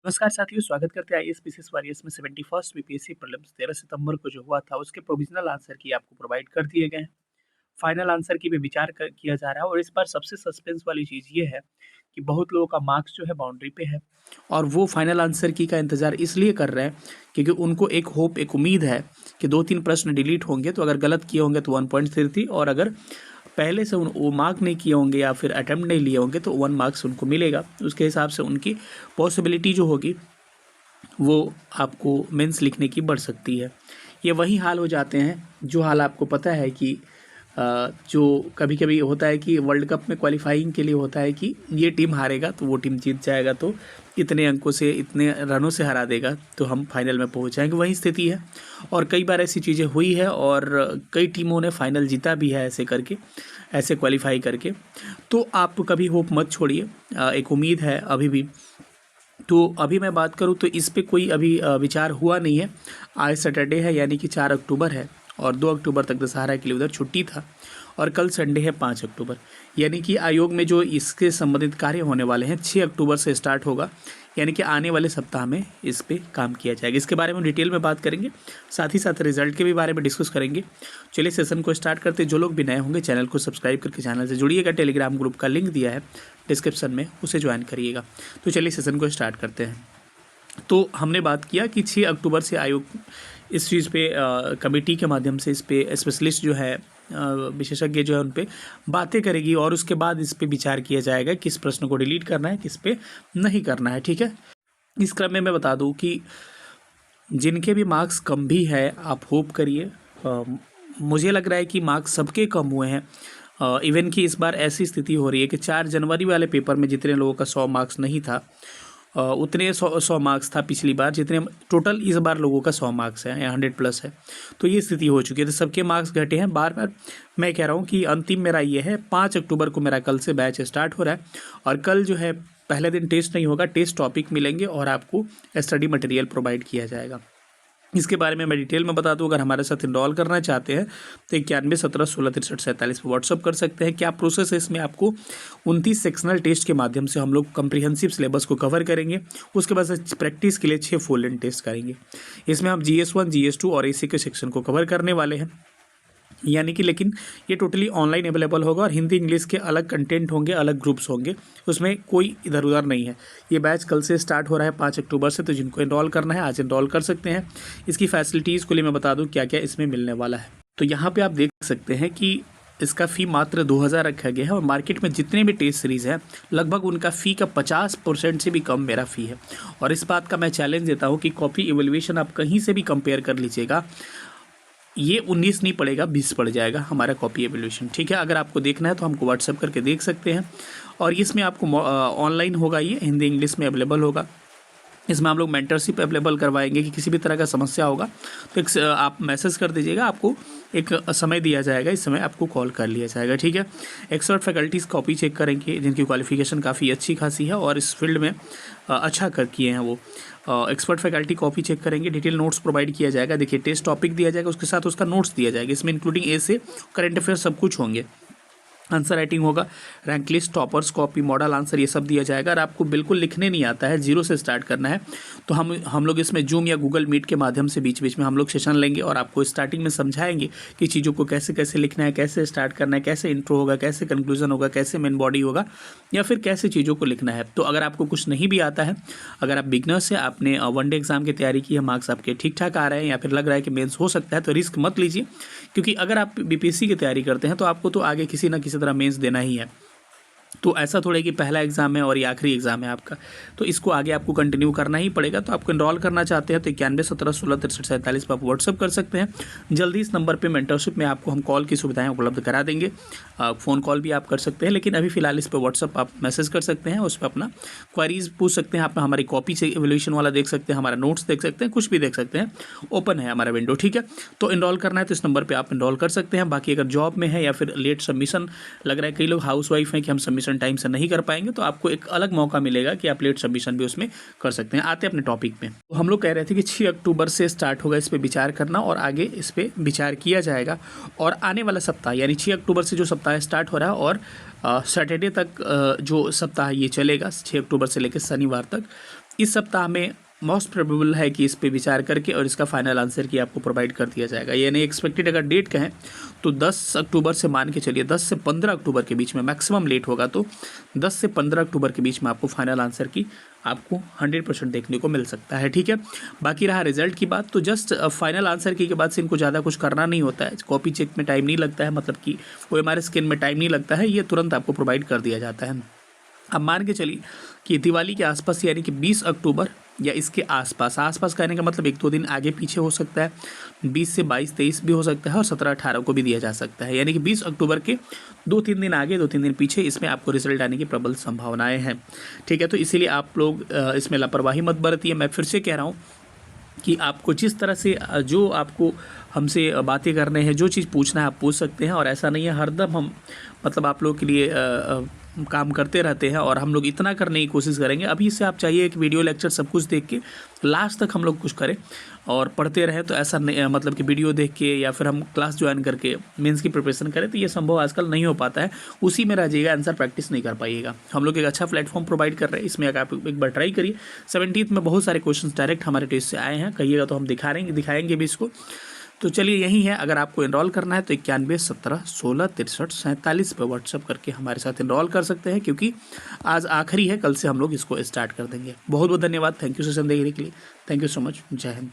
नमस्कार साथियों, स्वागत करते हैं आईएएस पीसीएस वॉरियर्स में 71st बीपीएससी प्रीलिम्स 13 सितंबर को जो हुआ था उसके प्रोविजनल आंसर की आपको प्रोवाइड कर दिए गए हैं। फाइनल आंसर की भी विचार किया जा रहा है और इस बार सबसे सस्पेंस वाली चीज़ ये है कि बहुत लोगों का मार्क्स जो है बाउंड्री पे है और वो फाइनल आंसर की का इंतज़ार इसलिए कर रहे हैं क्योंकि उनको एक होप, एक उम्मीद है कि 2-3 प्रश्न डिलीट होंगे, तो अगर गलत किए होंगे तो 1 पॉइंट थी और अगर पहले से वो मार्क नहीं किए होंगे या फिर अटेम्प्ट नहीं लिए होंगे तो 1 मार्क्स उनको मिलेगा। उसके हिसाब से उनकी पॉसिबिलिटी जो होगी वो आपको मेंस लिखने की बढ़ सकती है। ये वही हाल हो जाते हैं जो हाल आपको पता है कि जो कभी-कभी होता है कि वर्ल्ड कप में क्वालीफाइंग के लिए होता है कि ये टीम हारेगा तो वो टीम जीत जाएगा, तो इतने अंकों से, इतने रनों से हरा देगा तो हम फाइनल में पहुंच जाएंगे। वही स्थिति है और कई बार ऐसी चीज़ें हुई है और कई टीमों ने फाइनल जीता भी है ऐसे करके, ऐसे क्वालीफाई करके। तो आप कभी होप मत छोड़िए, एक उम्मीद है अभी भी। तो अभी मैं बात करूँ तो इस पे कोई अभी विचार हुआ नहीं है। आज सैटरडे है यानी कि 4 अक्टूबर है और 2 अक्टूबर तक दशहरा के लिए उधर छुट्टी था और कल संडे है 5 अक्टूबर, यानी कि आयोग में जो इसके संबंधित कार्य होने वाले हैं 6 अक्टूबर से स्टार्ट होगा, यानी कि आने वाले सप्ताह में इस पे काम किया जाएगा। इसके बारे में डिटेल में बात करेंगे, साथ ही साथ रिजल्ट के भी बारे में डिस्कस करेंगे। चलिए सेशन को स्टार्ट करते हैं। जो लोग भी नए होंगे चैनल को सब्सक्राइब करके चैनल से जुड़िएगा। टेलीग्राम ग्रुप का लिंक दिया है डिस्क्रिप्शन में, उसे ज्वाइन करिएगा। तो चलिए सेशन को स्टार्ट करते हैं। तो हमने बात किया कि 6 अक्टूबर से आयोग इस चीज़ पे कमेटी के माध्यम से इस पे स्पेशलिस्ट जो है, विशेषज्ञ जो है उन पे बातें करेगी और उसके बाद इस पे विचार किया जाएगा किस प्रश्न को डिलीट करना है, किस पे नहीं करना है। ठीक है, इस क्रम में मैं बता दूं कि जिनके भी मार्क्स कम भी है आप होप करिए। मुझे लग रहा है कि मार्क्स सबके कम हुए हैं। इवन कि इस बार ऐसी स्थिति हो रही है कि 4 जनवरी वाले पेपर में जितने लोगों का 100 मार्क्स नहीं था, उतने 100 मार्क्स था पिछली बार, जितने टोटल इस बार लोगों का 100 मार्क्स है या 100+ है। तो ये स्थिति हो चुकी है, तो सबके मार्क्स घटे हैं। बार बार मैं कह रहा हूँ कि अंतिम मेरा ये है, 5 अक्टूबर को मेरा कल से बैच स्टार्ट हो रहा है और कल जो है पहले दिन टेस्ट नहीं होगा, टेस्ट टॉपिक मिलेंगे और आपको स्टडी मटेरियल प्रोवाइड किया जाएगा। इसके बारे में मैं डिटेल में बता दूं। अगर हमारे साथ इनरोल करना चाहते हैं तो 91 17 16 63 47 पर व्हाट्सअप कर सकते हैं। क्या प्रोसेस है इसमें, आपको 29 सेक्शनल टेस्ट के माध्यम से हम लोग कम्प्रिहेंसिव सिलेबस को कवर करेंगे। उसके बाद प्रैक्टिस के लिए 6 फुल लेंथ टेस्ट करेंगे। इसमें हम GS1 GS2 और AC के सेक्शन को कवर करने वाले हैं, यानी कि लेकिन ये टोटली ऑनलाइन अवेलेबल होगा और हिंदी इंग्लिश के अलग कंटेंट होंगे, अलग ग्रुप्स होंगे, उसमें कोई इधर उधर नहीं है। ये बैच कल से स्टार्ट हो रहा है 5 अक्टूबर से, तो जिनको इनरोल करना है आज इनरोल कर सकते हैं। इसकी फैसिलिटीज़ के लिए मैं बता दूं क्या क्या इसमें मिलने वाला है। तो यहाँ पे आप देख सकते हैं कि इसका फ़ी मात्र 2000 रखा गया है और मार्केट में जितने भी टेस्ट सीरीज़ हैं लगभग उनका फ़ी का 50% से भी कम मेरा फ़ी है। और इस बात का मैं चैलेंज देता हूँ कि कॉपी इवैल्यूएशन आप कहीं से भी कंपेयर कर लीजिएगा, ये 19 नहीं पड़ेगा, 20 पड़ जाएगा हमारा कॉपी एवोल्यूशन। ठीक है, अगर आपको देखना है तो हमको व्हाट्सअप करके देख सकते हैं। और इसमें आपको ऑनलाइन होगा, ये हिंदी इंग्लिश में अवेलेबल होगा। इसमें हम लोग मेंटरशिप अवेलेबल करवाएंगे कि किसी भी तरह का समस्या होगा तो एक आप मैसेज कर दीजिएगा, आपको एक समय दिया जाएगा, इस समय आपको कॉल कर लिया जाएगा। ठीक है, एक्सपर्ट फैकल्टीज़ कॉपी चेक करेंगे जिनकी क्वालिफिकेशन काफ़ी अच्छी खासी है और इस फील्ड में अच्छा कर किए हैं वो। एक्सपर्ट फैकल्टी कॉपी चेक करेंगे, डिटेल नोट्स प्रोवाइड किया जाएगा। देखिए, टेस्ट टॉपिक दिया जाएगा, उसके साथ उसका नोट्स दिया जाएगा, इसमें इंक्लूडिंग ऐसे करंट अफेयर्स सब कुछ होंगे। आंसर राइटिंग होगा, rank list, toppers, copy, model answer, ये सब दिया जाएगा। और आपको बिल्कुल लिखने नहीं आता है, जीरो से स्टार्ट करना है, तो हम लोग इसमें जूम या गूगल मीट के माध्यम से बीच बीच में हम लोग सेशन लेंगे और आपको स्टार्टिंग में समझाएंगे कि चीज़ों को कैसे कैसे लिखना है, कैसे स्टार्ट करना है, कैसे इंट्रो होगा, कैसे कंक्लूजन होगा, कैसे मेन बॉडी होगा, या फिर कैसे चीज़ों को लिखना है। तो अगर आपको कुछ नहीं भी आता है, अगर आप बिगनर्स हैं, आपने वनडे एग्जाम की तैयारी की है, मार्क्स आपके ठीक ठाक आ रहे हैं या फिर लग रहा है कि मेंस हो सकता है, तो रिस्क मत लीजिए, क्योंकि अगर आप BPSC की तैयारी करते हैं तो आपको तो आगे किसी ना किसी तरह मेंस देना ही है। तो ऐसा थोड़ा कि पहला एग्जाम है और ये आखिरी एग्जाम है आपका, तो इसको आगे आपको कंटिन्यू करना ही पड़ेगा। तो आपको एनरोल करना चाहते हैं तो 91 17 16 63 47 पर आप व्हाट्सअप कर सकते हैं। जल्दी इस नंबर पे मेंटरशिप में आपको हम कॉल की सुविधाएं उपलब्ध करा देंगे। फ़ोन कॉल भी आप कर सकते हैं, लेकिन अभी फ़िलहाल इस पर व्हाट्सअप आप मैसेज कर सकते हैं, उस पर अपना क्वारीज पूछ सकते हैं। आप हमारी कॉपी से एवोल्यूशन वाला देख सकते हैं, हमारा नोट्स देख सकते हैं, कुछ भी देख सकते हैं, ओपन है हमारा विंडो। ठीक है, तो इनरोल करना है तो इस नंबर पर आप इनरोल कर सकते हैं। बाकी अगर जॉब में है या फिर लेट सबमिशन, लग रहा है कई लोग हाउस वाइफ हैं कि हम सबमिशन टाइम से नहीं कर पाएंगे, तो आपको एक अलग मौका मिलेगा कि आप लेट सबमिशन भी उसमें कर सकते हैं। आते हैं अपने टॉपिक में। तो हम लोग कह रहे थे कि 6 अक्टूबर से स्टार्ट होगा इस पे विचार करना और आगे इस पे विचार किया जाएगा। और आने वाला सप्ताह यानी 6 अक्टूबर से जो सप्ताह स्टार्ट हो रहा है और सैटरडे तक जो सप्ताह ये चलेगा 6 अक्टूबर से लेकर शनिवार तक, इस सप्ताह में मोस्ट प्रोबेबल है कि इस पे विचार करके और इसका फाइनल आंसर की आपको प्रोवाइड कर दिया जाएगा। यानी एक्सपेक्टेड अगर डेट कहें तो 10 अक्टूबर से मान के चलिए 10 से 15 अक्टूबर के बीच में, मैक्सिमम लेट होगा तो 10 से 15 अक्टूबर के बीच में आपको फाइनल आंसर की आपको 100% देखने को मिल सकता है। ठीक है, बाकी रहा रिजल्ट की बात, तो जस्ट फाइनल आंसर की के बाद से इनको ज़्यादा कुछ करना नहीं होता है। कॉपी चेक में टाइम नहीं लगता है, मतलब कि OMR स्कैन में टाइम नहीं लगता है, ये तुरंत आपको प्रोवाइड कर दिया जाता है। अब मान के चलिए कि दिवाली के आसपास यानी कि 20 अक्टूबर या इसके आसपास कहने का मतलब 1-2 दिन आगे पीछे हो सकता है, 20 से 22-23 भी हो सकता है और 17-18 को भी दिया जा सकता है। यानी कि 20 अक्टूबर के 2-3 दिन आगे 2-3 दिन पीछे इसमें आपको रिजल्ट आने की प्रबल संभावनाएं हैं। ठीक है, तो इसीलिए आप लोग इसमें लापरवाही मत बरतिए। मैं फिर से कह रहा हूँ कि आपको जिस तरह से जो आपको हमसे बातें करने हैं, जो चीज़ पूछना है आप पूछ सकते हैं, और ऐसा नहीं है हरदम हम मतलब आप लोगों के लिए काम करते रहते हैं और हम लोग इतना करने की कोशिश करेंगे। अभी से आप चाहिए कि वीडियो लेक्चर सब कुछ देख के लास्ट तक हम लोग कुछ करें और पढ़ते रहें, तो ऐसा नहीं मतलब कि वीडियो देख के या फिर हम क्लास ज्वाइन करके मेंस की प्रिपरेशन करें, तो ये संभव आजकल नहीं हो पाता है। उसी में रह जाइएगा, आंसर प्रैक्टिस नहीं कर पाइएगा। हम लोग एक अच्छा प्लेटफॉर्म प्रोवाइड कर रहे हैं, इसमें अगर आप एक बार ट्राई करिए। 17th में बहुत सारे क्वेश्चन डायरेक्ट हमारे टेस्ट से आए हैं, कहिएगा तो हम दिखाएंगे भी इसको। तो चलिए यही है, अगर आपको इनरोल करना है तो 91 17 16 63 47 पर व्हाट्सअप करके हमारे साथ इनरोल कर सकते हैं, क्योंकि आज आखिरी है, कल से हम लोग इसको स्टार्ट कर देंगे। बहुत बहुत धन्यवाद, थैंक यू सेशन देखने के लिए, थैंक यू सो मच, जय हिंद।